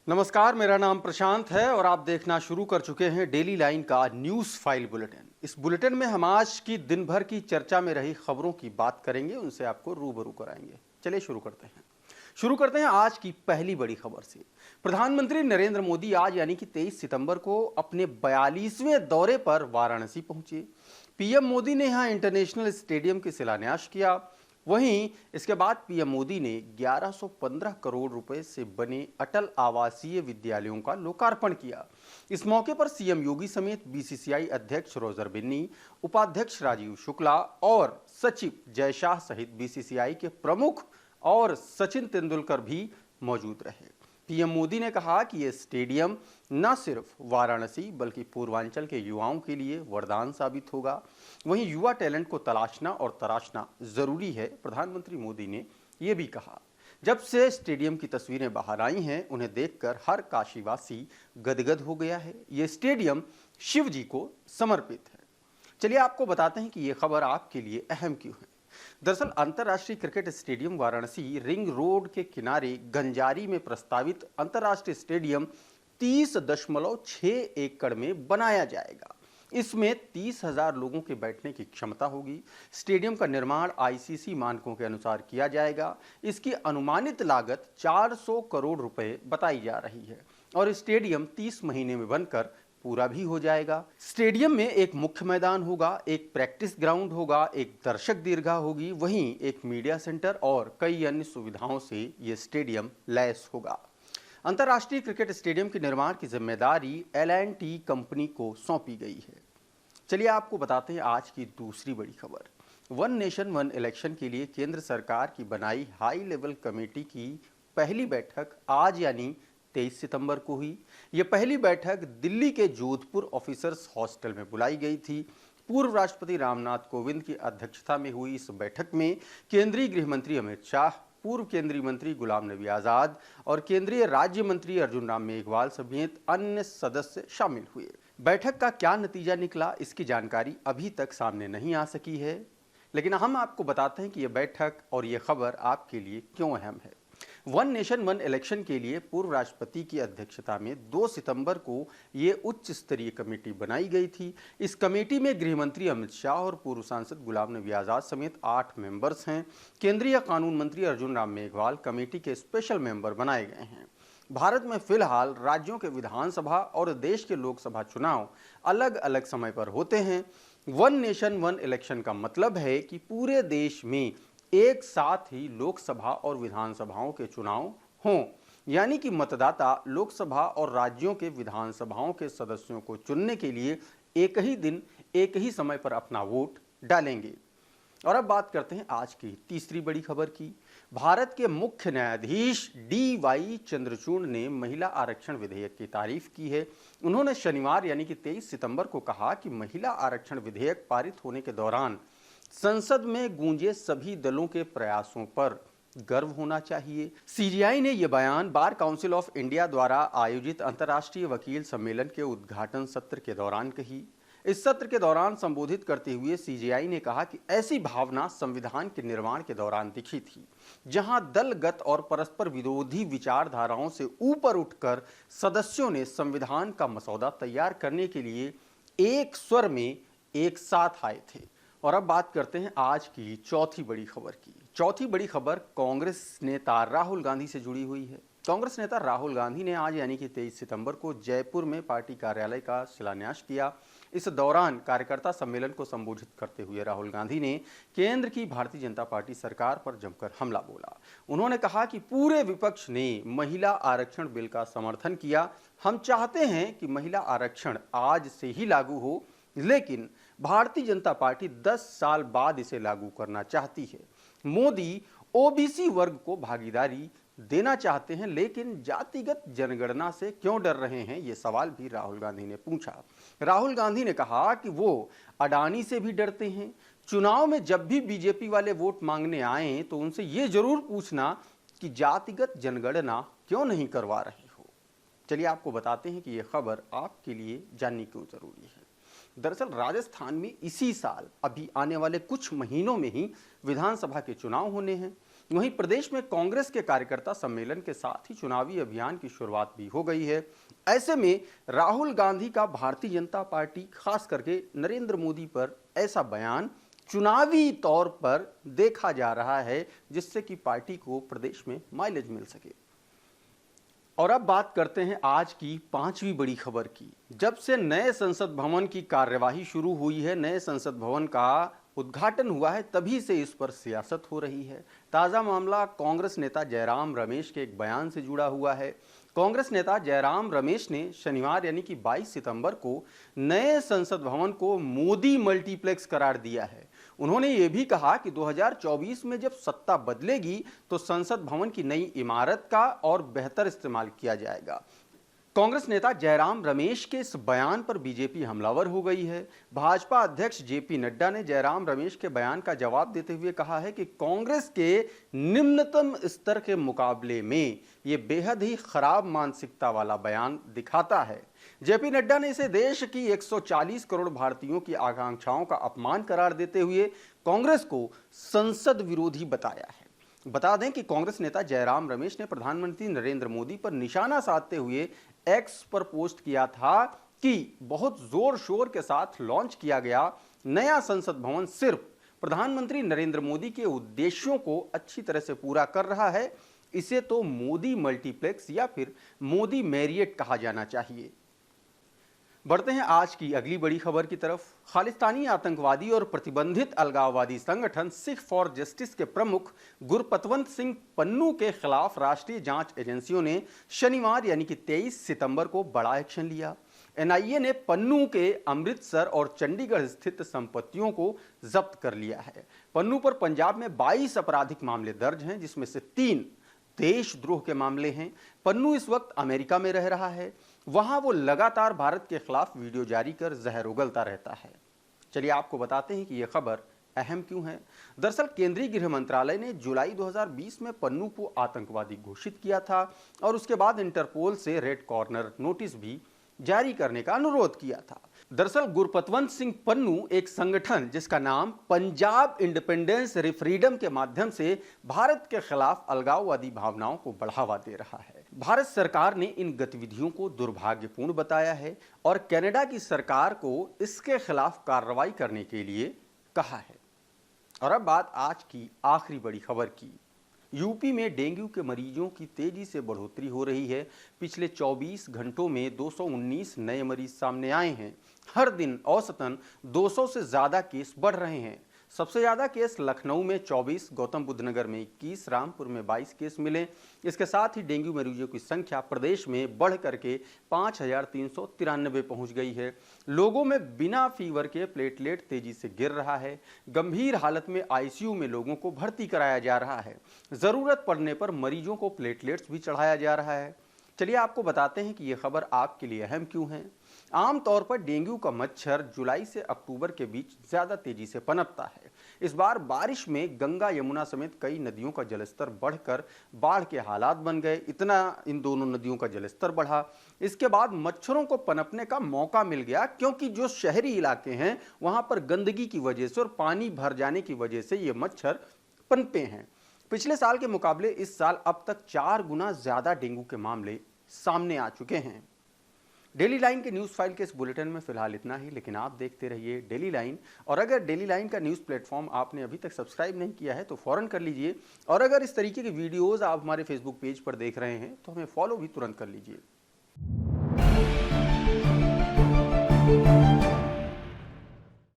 नमस्कार, मेरा नाम प्रशांत है और आप देखना शुरू कर चुके हैं डेली लाइन का न्यूज़ फाइल बुलेटिन। इस बुलेटिन में हम आज की दिन भर की चर्चा में रही खबरों की बात करेंगे, उनसे आपको रूबरू कराएंगे। चलिए शुरू करते हैं आज की पहली बड़ी खबर से। प्रधानमंत्री नरेंद्र मोदी आज यानी कि 23 सितंबर को अपने 42वें दौरे पर वाराणसी पहुंचे। पीएम मोदी ने यहां इंटरनेशनल स्टेडियम के शिलान्यास किया। वहीं इसके बाद पीएम मोदी ने 1115 करोड़ रुपए से बने अटल आवासीय विद्यालयों का लोकार्पण किया। इस मौके पर सीएम योगी समेत बीसीसीआई अध्यक्ष रोजर बिन्नी, उपाध्यक्ष राजीव शुक्ला और सचिव जय शाह सहित बीसीसीआई के प्रमुख और सचिन तेंदुलकर भी मौजूद रहे। पीएम मोदी ने कहा कि यह स्टेडियम न सिर्फ वाराणसी बल्कि पूर्वांचल के युवाओं के लिए वरदान साबित होगा। वहीं युवा टैलेंट को तलाशना और तराशना जरूरी है। प्रधानमंत्री मोदी ने यह भी कहा, जब से स्टेडियम की तस्वीरें बाहर आई हैं, उन्हें देखकर हर काशीवासी गदगद हो गया है। यह स्टेडियम शिव जी को समर्पित है। चलिए आपको बताते हैं कि यह खबर आपके लिए अहम क्यों है। दरअसल अंतर्राष्ट्रीय cricket stadium Varanasi ring road के किनारे गंजारी में प्रस्तावित अंतर्राष्ट्रीय स्टेडियम 30.6 एकड़ में बनाया जाएगा। इसमें 30,000 लोगों के बैठने की क्षमता होगी। स्टेडियम का निर्माण आईसीसी मानकों के अनुसार किया जाएगा। इसकी अनुमानित लागत 400 करोड़ रुपए बताई जा रही है और स्टेडियम 30 महीने में बनकर पूरा भी हो जाएगा। स्टेडियम में एक मुख्य मैदान होगा, एक प्रैक्टिस ग्राउंड होगा, एक दर्शक दीर्घा होगी, वहीं एक मीडिया सेंटर और कई अन्य सुविधाओं से यह स्टेडियम लैस होगा। अंतर्राष्ट्रीय क्रिकेट स्टेडियम के निर्माण की जिम्मेदारी L&T कंपनी को सौंपी गई है। चलिए आपको बताते हैं आज की दूसरी बड़ी खबर। वन नेशन वन इलेक्शन के लिए केंद्र सरकार की बनाई हाई लेवल कमेटी की पहली बैठक आज यानी 23 सितंबर को हुई। यह पहली बैठक दिल्ली के जोधपुर ऑफिसर्स हॉस्टल में बुलाई गई थी। पूर्व राष्ट्रपति रामनाथ कोविंद की अध्यक्षता में हुई इस बैठक में केंद्रीय गृह मंत्री अमित शाह, पूर्व केंद्रीय मंत्री गुलाम नबी आजाद और केंद्रीय राज्य मंत्री अर्जुन राम मेघवाल समेत अन्य सदस्य शामिल हुए। बैठक का क्या नतीजा निकला, इसकी जानकारी अभी तक सामने नहीं आ सकी है, लेकिन हम आपको बताते हैं कि यह बैठक और यह खबर आपके लिए क्यों अहम है। वन नेशन वन इलेक्शन के लिए पूर्व राष्ट्रपति की अध्यक्षता में 2 सितंबर को यह उच्च स्तरीय कमेटी बनाई गई थी। इस कमेटी में गृह मंत्री अमित शाह और पूर्व सांसद गुलाम नबी आजाद समेत 8 मेंबर्स हैं। केंद्रीय कानून मंत्री अर्जुन राम मेघवाल कमेटी के स्पेशल मेंबर बनाए गए हैं। भारत में फिलहाल राज्यों के विधानसभा और देश के लोकसभा चुनाव अलग अलग समय पर होते हैं। वन नेशन वन इलेक्शन का मतलब है कि पूरे देश में एक साथ ही लोकसभा और विधानसभाओं के चुनाव हों, यानी कि मतदाता लोकसभा और राज्यों के विधानसभाओं के सदस्यों को चुनने के लिए एक ही दिन एक ही समय पर अपना वोट डालेंगे। और अब बात करते हैं आज की तीसरी बड़ी खबर की। भारत के मुख्य न्यायाधीश DY चंद्रचूड़ ने महिला आरक्षण विधेयक की तारीफ की है। उन्होंने शनिवार यानी कि 23 सितंबर को कहा कि महिला आरक्षण विधेयक पारित होने के दौरान संसद में गूंजे सभी दलों के प्रयासों पर गर्व होना चाहिए। CGI ने यह बयान बार काउंसिल ऑफ इंडिया द्वारा आयोजित अंतर्राष्ट्रीय वकील सम्मेलन के उद्घाटन सत्र के दौरान कही। इस सत्र के दौरान संबोधित करते हुए CGI ने कहा कि ऐसी भावना संविधान के निर्माण के दौरान दिखी थी, जहां दलगत और परस्पर विरोधी विचारधाराओं से ऊपर उठकर सदस्यों ने संविधान का मसौदा तैयार करने के लिए एक स्वर में एक साथ आए थे। और अब बात करते हैं आज की चौथी बड़ी खबर की। चौथी बड़ी खबर कांग्रेस नेता राहुल गांधी से जुड़ी हुई है। कांग्रेस नेता राहुल गांधी ने आज यानी कि 23 सितंबर को जयपुर में पार्टी कार्यालय का शिलान्यास किया। इस दौरान कार्यकर्ता सम्मेलन को संबोधित करते हुए राहुल गांधी ने केंद्र की भारतीय जनता पार्टी सरकार पर जमकर हमला बोला। उन्होंने कहा कि पूरे विपक्ष ने महिला आरक्षण बिल का समर्थन किया। हम चाहते हैं कि महिला आरक्षण आज से ही लागू हो, लेकिन भारतीय जनता पार्टी 10 साल बाद इसे लागू करना चाहती है। मोदी ओबीसी वर्ग को भागीदारी देना चाहते हैं, लेकिन जातिगत जनगणना से क्यों डर रहे हैं, ये सवाल भी राहुल गांधी ने पूछा। राहुल गांधी ने कहा कि वो अडानी से भी डरते हैं। चुनाव में जब भी बीजेपी वाले वोट मांगने आए तो उनसे ये जरूर पूछना कि जातिगत जनगणना क्यों नहीं करवा रहे हो। चलिए आपको बताते हैं कि यह खबर आपके लिए जाननी क्यों जरूरी है। दरअसल राजस्थान में इसी साल अभी आने वाले कुछ महीनों में ही विधानसभा के चुनाव होने हैं। वहीं प्रदेश में कांग्रेस के कार्यकर्ता सम्मेलन के साथ ही चुनावी अभियान की शुरुआत भी हो गई है। ऐसे में राहुल गांधी का भारतीय जनता पार्टी खास करके नरेंद्र मोदी पर ऐसा बयान चुनावी तौर पर देखा जा रहा है जिससे कि पार्टी को प्रदेश में माइलेज मिल सके। और अब बात करते हैं आज की पांचवी बड़ी खबर की। जब से नए संसद भवन की कार्यवाही शुरू हुई है, नए संसद भवन का उद्घाटन हुआ है, तभी से इस पर सियासत हो रही है। ताजा मामला कांग्रेस नेता जयराम रमेश के एक बयान से जुड़ा हुआ है। कांग्रेस नेता जयराम रमेश ने शनिवार यानी कि 22 सितंबर को नए संसद भवन को मोदी मल्टीप्लेक्स करार दिया है। उन्होंने ये भी कहा कि 2024 में जब सत्ता बदलेगी तो संसद भवन की नई इमारत का और बेहतर इस्तेमाल किया जाएगा। कांग्रेस नेता जयराम रमेश के इस बयान पर बीजेपी हमलावर हो गई है। भाजपा अध्यक्ष जेपी नड्डा ने जयराम रमेश के बयान का जवाब देते हुए कहा है कि कांग्रेस के निम्नतम स्तर के मुकाबले में ये बेहद ही खराब मानसिकता वाला बयान दिखाता है। जेपी नड्डा ने इसे देश की 140 करोड़ भारतीयों की आकांक्षाओं का अपमान करार देते हुए कांग्रेस को संसद विरोधी बताया है। बता दें कि कांग्रेस नेता जयराम रमेश ने प्रधानमंत्री नरेंद्र मोदी पर निशाना साधते हुए एक्स पर पोस्ट किया था कि बहुत जोर शोर के साथ लॉन्च किया गया नया संसद भवन सिर्फ प्रधानमंत्री नरेंद्र मोदी के उद्देश्यों को अच्छी तरह से पूरा कर रहा है। इसे तो मोदी मल्टीप्लेक्स या फिर मोदी मैरियट कहा जाना चाहिए। बढ़ते हैं आज की अगली बड़ी खबर की तरफ। खालिस्तानी आतंकवादी और प्रतिबंधित अलगाववादी संगठन सिख फॉर जस्टिस के प्रमुख गुरपतवंत सिंह पन्नू के खिलाफ राष्ट्रीय जांच एजेंसियों ने शनिवार यानी कि 23 सितंबर को बड़ा एक्शन लिया। एनआईए ने पन्नू के अमृतसर और चंडीगढ़ स्थित संपत्तियों को जब्त कर लिया है। पन्नू पर पंजाब में 22 आपराधिक मामले दर्ज हैं, जिसमें से 3 देशद्रोह के मामले हैं। पन्नू इस वक्त अमेरिका में रह रहा है। वहां वो लगातार भारत के खिलाफ वीडियो जारी कर जहर उगलता रहता है। चलिए आपको बताते हैं कि यह खबर अहम क्यों है। दरअसल केंद्रीय गृह मंत्रालय ने जुलाई 2020 में पन्नू को आतंकवादी घोषित किया था और उसके बाद इंटरपोल से रेड कॉर्नर नोटिस भी जारी करने का अनुरोध किया था। दरअसल गुरपतवंत सिंह पन्नू एक संगठन जिसका नाम पंजाब इंडिपेंडेंस रेफरेंडम के माध्यम से भारत के खिलाफ अलगाववादी भावनाओं को बढ़ावा दे रहा है। भारत सरकार ने इन गतिविधियों को दुर्भाग्यपूर्ण बताया है और कनाडा की सरकार को इसके खिलाफ कार्रवाई करने के लिए कहा है। और अब बात आज की आखिरी बड़ी खबर की। यूपी में डेंगू के मरीजों की तेजी से बढ़ोतरी हो रही है। पिछले 24 घंटों में 219 नए मरीज सामने आए हैं। हर दिन औसतन 200 से ज़्यादा केस बढ़ रहे हैं। सबसे ज़्यादा केस लखनऊ में 24, गौतम बुद्ध नगर में 21, रामपुर में 22 केस मिले। इसके साथ ही डेंगू मरीजों की संख्या प्रदेश में बढ़ करके 5393 पहुंच गई है। लोगों में बिना फीवर के प्लेटलेट तेजी से गिर रहा है। गंभीर हालत में आईसीयू में लोगों को भर्ती कराया जा रहा है। ज़रूरत पड़ने पर मरीजों को प्लेटलेट्स भी चढ़ाया जा रहा है। चलिए आपको बताते हैं कि यह खबर आपके लिए अहम क्यों है। आमतौर पर डेंगू का मच्छर जुलाई से अक्टूबर के बीच ज्यादा तेजी से पनपता है। इस बार बारिश में गंगा यमुना समेत कई नदियों का जलस्तर बढ़कर बाढ़ के हालात बन गए। इतना इन दोनों नदियों का जलस्तर बढ़ा। इसके बाद मच्छरों को पनपने का मौका मिल गया, क्योंकि जो शहरी इलाके हैं वहां पर गंदगी की वजह से और पानी भर जाने की वजह से ये मच्छर पनपे हैं। पिछले साल के मुकाबले इस साल अब तक 4 गुना ज्यादा डेंगू के मामले सामने आ चुके हैं। डेली लाइन के न्यूज़ फाइल के इस बुलेटिन में फिलहाल इतना ही, लेकिन आप देखते रहिए डेली लाइन। और अगर डेली लाइन का न्यूज़ प्लेटफॉर्म आपने अभी तक सब्सक्राइब नहीं किया है तो फ़ौरन कर लीजिए। और अगर इस तरीके की वीडियोज़ आप हमारे फेसबुक पेज पर देख रहे हैं तो हमें फॉलो भी तुरंत कर लीजिए।